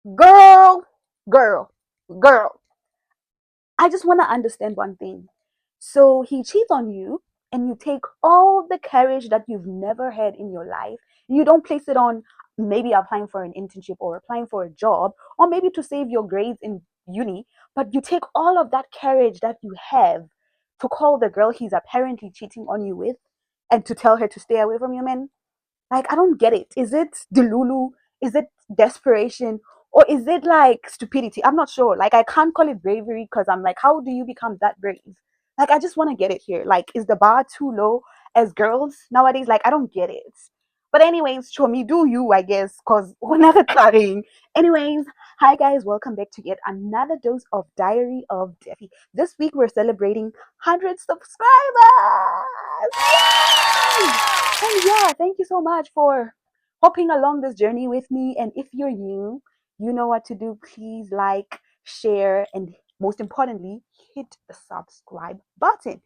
Girl, girl, girl. I just want to understand one thing. So he cheats on you, and you take all the courage that you've never had in your life. You don't place it on maybe applying for an internship or applying for a job or maybe to save your grades in uni, but you take all of that courage that you have to call the girl he's apparently cheating on you with and to tell her to stay away from your man. Like, I don't get it. Is it delulu? Is it desperation? Or is it like stupidity? I'm not sure. Like, I can't call it bravery because I'm like, how do you become that brave? Like, I just want to get it here. Like, is the bar too low as girls nowadays? Like, I don't get it. But anyways, show me do you, I guess, because we're not chatting. Anyways, hi guys, welcome back to yet another dose of Diary of Defi. This week we're celebrating 100 subscribers. Yay! And yeah, thank you so much for hopping along this journey with me. And if you're new, you know what to do. Please like, share, and most importantly, hit the subscribe button.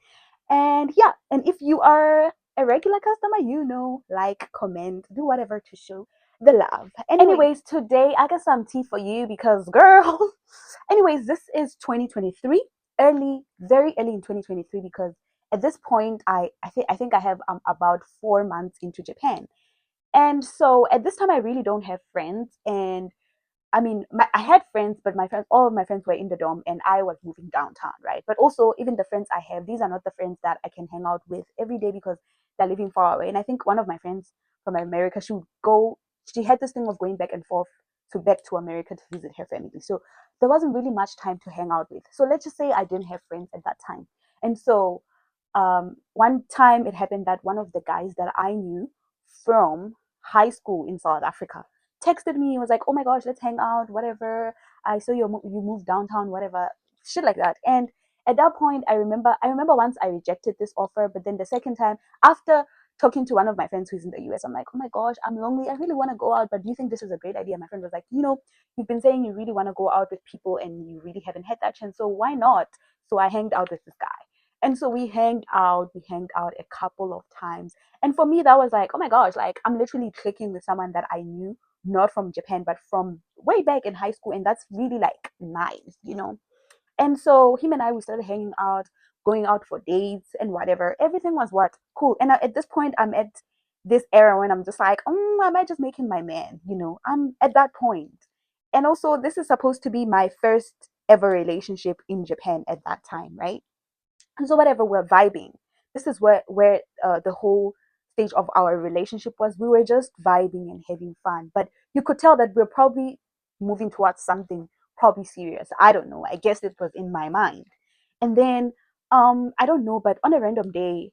And yeah, and if you are a regular customer, you know, like, comment, do whatever to show the love. Anyways, today I got some tea for you because, girl, anyways, this is 2023, early, very early in 2023, because at this point, I think I have about 4 months into Japan, and so at this time I really don't have friends, and I mean, I had friends, but my friends, all of my friends were in the dorm, and I was moving downtown, right? But also, even the friends I have, these are not the friends that I can hang out with every day because they're living far away. And I think one of my friends from America, she had this thing of going back and forth back to America to visit her family. So there wasn't really much time to hang out with. So let's just say I didn't have friends at that time. And so one time it happened that one of the guys that I knew from high school in South Africa texted me. He was like, "Oh my gosh, let's hang out, whatever. I saw you moved downtown, whatever, shit like that." And at that point, I remember once I rejected this offer, but then the second time, after talking to one of my friends who's in the US, I'm like, "Oh my gosh, I'm lonely. I really want to go out, but do you think this is a great idea?" My friend was like, "You've been saying you really want to go out with people, and you really haven't had that chance, so why not?" So I hanged out with this guy. And so we hanged out a couple of times. And for me, that was like, oh my gosh, like, I'm literally clicking with someone that I knew not from Japan, but from way back in high school. And that's really like nice. And so him and I, we started hanging out, going out for dates and whatever. Everything was what? Cool. And at this point, I'm at this era when I'm just like, I might just make him my man. I'm at that point. And also, this is supposed to be my first ever relationship in Japan at that time, right? And so whatever, we're vibing. This is where the whole stage of our relationship was. We were just vibing and having fun, but you could tell that we're probably moving towards something probably serious. I don't know, I guess it was in my mind. And then I don't know, but on a random day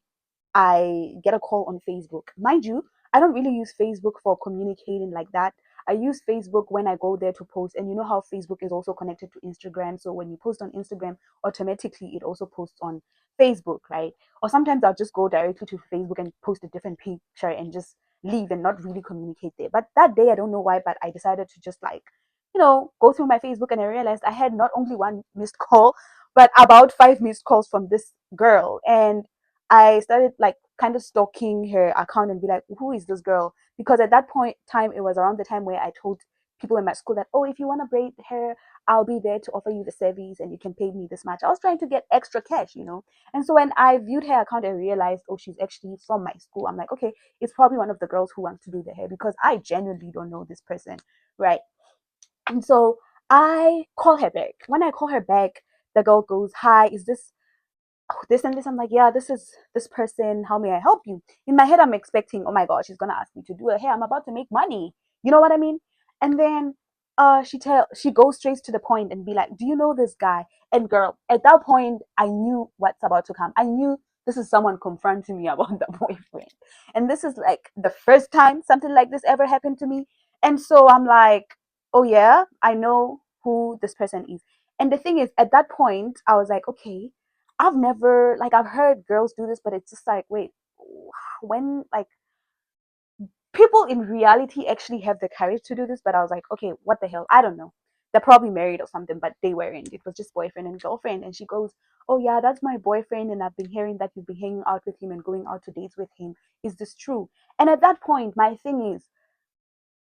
I get a call on Facebook. Mind you, I don't really use Facebook for communicating like that. I use Facebook when I go there to post, and you know how Facebook is also connected to Instagram. So when you post on Instagram, automatically it also posts on Facebook, right? Or sometimes I'll just go directly to Facebook and post a different picture and just leave and not really communicate there. But that day, I don't know why, but I decided to just like, go through my Facebook, and I realized I had not only one missed call, but about five missed calls from this girl. And I started like kind of stalking her account and be like, who is this girl? Because at that point time, it was around the time where I told people in my school that, oh, if you want to braid hair, I'll be there to offer you the service and you can pay me this much. I was trying to get extra cash. And so when I viewed her account and realized, oh, she's actually from my school, I'm like, okay, it's probably one of the girls who wants to do the hair because I genuinely don't know this person, right? And so I call her back. When I call her back, the girl goes, hi, is this and this? I'm like, yeah, this is this person. How may I help you? In my head, I'm expecting, oh my gosh, she's gonna ask me to do her hair. I'm about to make money. You know what I mean? And then she goes straight to the point and be like, do you know this guy? And girl, at that point, I knew what's about to come. I knew this is someone confronting me about the boyfriend. And this is like the first time something like this ever happened to me. And so I'm like, oh yeah, I know who this person is. And the thing is, at that point, I was like, okay, I've never, like, I've heard girls do this, but it's just like, wait, when, like, people in reality actually have the courage to do this? But I was like, okay, what the hell? I don't know. They're probably married or something, but they weren't. It was just boyfriend and girlfriend. And she goes, oh, yeah, that's my boyfriend. And I've been hearing that you've been hanging out with him and going out to dates with him. Is this true? And at that point, my thing is,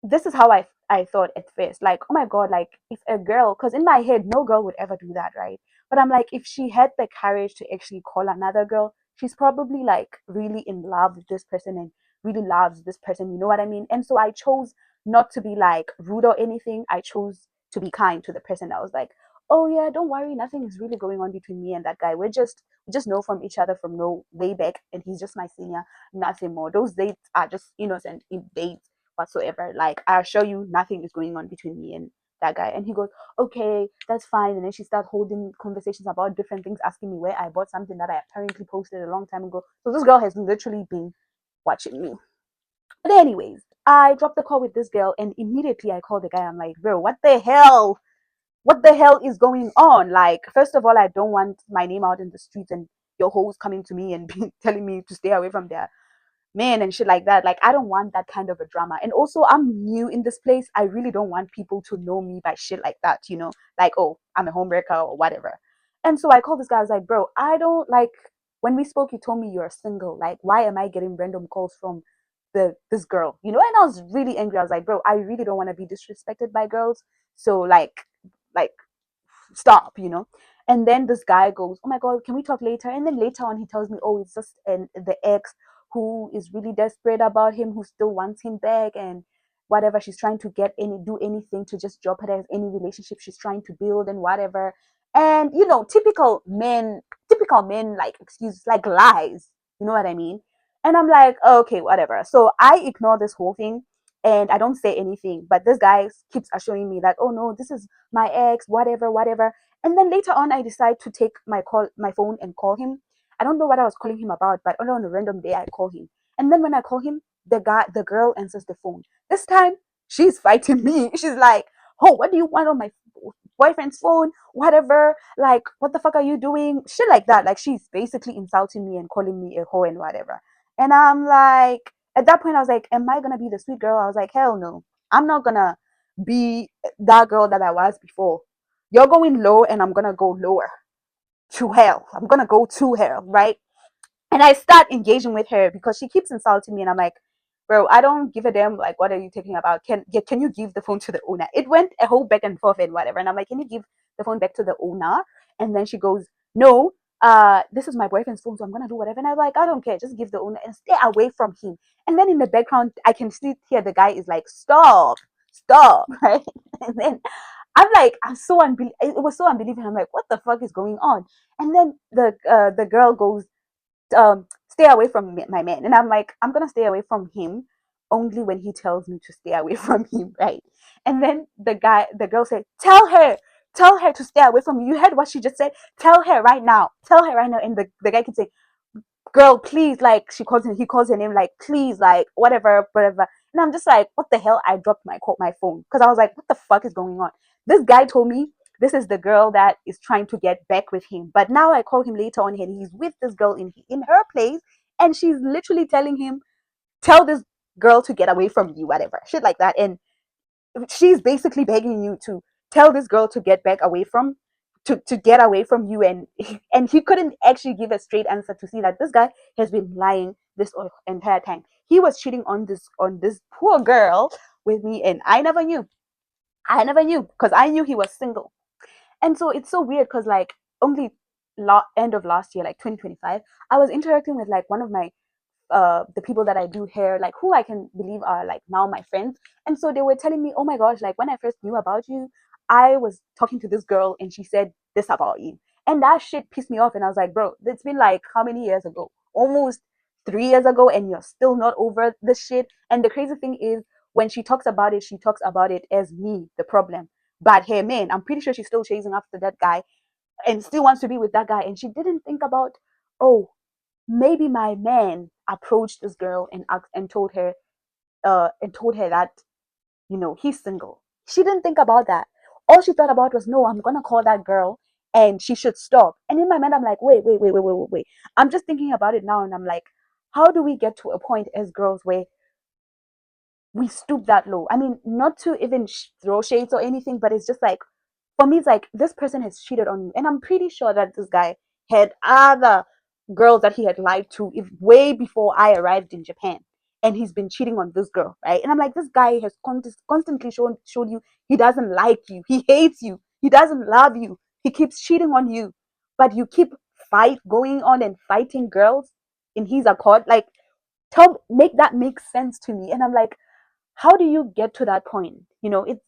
this is how I thought at first. Like, oh my God, like if a girl, because in my head, no girl would ever do that, right? But I'm like, if she had the courage to actually call another girl, she's probably like really in love with this person and really loves this person. You know what I mean? And so I chose not to be like rude or anything. I chose to be kind to the person. I was like, oh yeah, don't worry, nothing is really going on between me and that guy. We just know from each other from no way back, and he's just my senior, nothing more. Those dates are just innocent dates whatsoever. Like, I assure you, nothing is going on between me and that guy. And he goes, okay, that's fine. And then she started holding conversations about different things, asking me where I bought something that I apparently posted a long time ago. So this girl has literally been watching me. But anyways, I dropped the call with this girl, and immediately I called the guy. I'm like, bro, what the hell? What the hell is going on? Like, first of all, I don't want my name out in the streets and your hoes coming to me and telling me to stay away from their men and shit like that. Like, I don't want that kind of a drama. And also, I'm new in this place. I really don't want people to know me by shit like that, like, oh, I'm a homewrecker or whatever. And so I called this guy. I was like, bro, I don't like, when we spoke, you told me you're single. Like, why am I getting random calls from this girl? And I was really angry. I was like, bro, I really don't want to be disrespected by girls. So like stop. And then this guy goes, oh my God, can we talk later? And then later on he tells me, oh, it's just the ex who is really desperate about him, who still wants him back, and whatever, she's trying to do anything to just jeopardize any relationship she's trying to build and whatever. And typical men, like excuses, like lies. You know what I mean? And I'm like, oh, okay, whatever. So I ignore this whole thing and I don't say anything. But this guy keeps assuring me that, oh no, this is my ex, whatever, whatever. And then later on, I decide to take my phone and call him. I don't know what I was calling him about, but on a random day, I call him. And then when I call him, the girl answers the phone. This time, she's fighting me. She's like, oh, what do you want on my boyfriend's phone? Whatever. Like, what the fuck are you doing? Shit like that. Like, she's basically insulting me and calling me a hoe and whatever. And I'm like, at that point, I was like, am I gonna be the sweet girl? I was like, hell no. I'm not gonna be that girl that I was before. You're going low and I'm gonna go lower to hell. I'm gonna go to hell, right? And I start engaging with her because she keeps insulting me, and I'm like, bro, I don't give a damn. Like, what are you talking about? Can you give the phone to the owner? It went a whole back and forth and whatever. And I'm like, can you give the phone back to the owner? And then she goes, no, this is my boyfriend's phone, so I'm gonna do whatever. And I'm like, I don't care, just give the owner and stay away from him. And then in the background, I can see here the guy is like, stop, right? And then I'm like, it was so unbelievable. I'm like, what the fuck is going on? And then the girl goes, stay away from my man. And I'm like, I'm gonna stay away from him only when he tells me to stay away from him, right? And then the girl said, tell her to stay away from you. You heard what she just said? Tell her right now. And the guy can say, girl, please, like, he calls her name, like, please, like, whatever. And I'm just like, what the hell? I dropped my phone because I was like, what the fuck is going on? This guy told me this is the girl that is trying to get back with him, but now I call him later on and he's with this girl in her place, and she's literally telling him, tell this girl to get away from you, whatever, shit like that. And she's basically begging you to tell this girl to get back away from to get away from you. And he couldn't actually give a straight answer to see that this guy has been lying this entire time. He was cheating on this poor girl with me, and I never knew because I knew he was single. And so it's so weird because, like, only end of last year, like 2025, I was interacting with like one of my the people that I do hair, like, who I can believe are like now my friends. And so they were telling me, oh my gosh, like, when I first knew about you, I was talking to this girl and she said this about you. And that shit pissed me off. And I was like, bro, it's been like how many years ago? Almost 3 years ago, and you're still not over this shit. And the crazy thing is, when she talks about it as me, the problem. But hey, man, I'm pretty sure she's still chasing after that guy and still wants to be with that guy. And she didn't think about, oh, maybe my man approached this girl and asked and told her that he's single. She didn't think about that. All she thought about was, no, I'm gonna call that girl and she should stop. And in my mind, I'm like, wait. I'm just thinking about it now, and I'm like, how do we get to a point as girls where we stoop that low? I mean, not to even throw shades or anything, but it's just like, for me, it's like, this person has cheated on you. And I'm pretty sure that this guy had other girls that he had lied to way before I arrived in Japan. and he's been cheating on this girl, right? And I'm like, this guy has constantly showed you he doesn't like you, he hates you, he doesn't love you, he keeps cheating on you, but you keep going on and fighting girls in his accord. Like, make that make sense to me. And I'm like, how do you get to that point?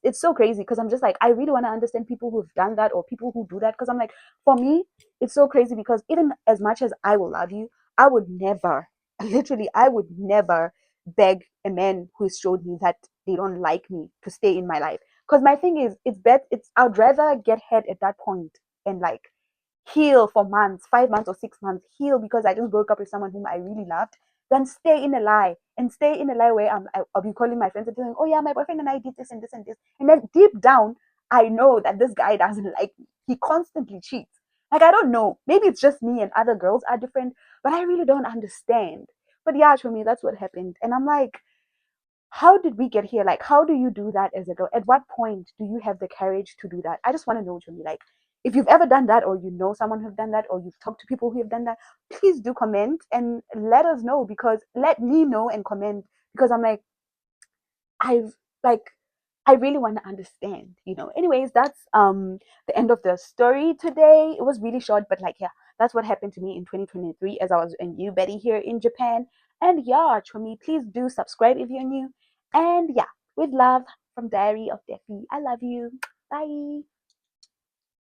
It's so crazy, because I'm just like, I really want to understand people who've done that, or people who do that, because I'm like, for me, it's so crazy, because even as much as I will love you, I would never, literally, I would never beg a man who has showed me that they don't like me to stay in my life. Because my thing is, I'd rather get head at that point and like heal for months, 5 months or 6 months, heal because I just broke up with someone whom I really loved, then stay in a lie, and stay in a lie where I'll be calling my friends and telling, oh yeah, my boyfriend and I did this and this and this. And then deep down, I know that this guy doesn't like me. He constantly cheats. Like, I don't know. Maybe it's just me and other girls are different, but I really don't understand. But yeah, for me, that's what happened. And I'm like, how did we get here? Like, how do you do that as a girl? At what point do you have the courage to do that? I just want to know, Jimmy, like, if you've ever done that, or you know someone who've done that, or you've talked to people who have done that, please do comment and let us know, because let me know and comment, because I'm like, I've like, I really want to understand. Anyways, that's the end of the story today. It was really short, but like, yeah, that's what happened to me in 2023 as I was a new Betty here in Japan. And yeah, for me, please do subscribe if you're new. And yeah, with love from Diary of Defi. I love you. Bye.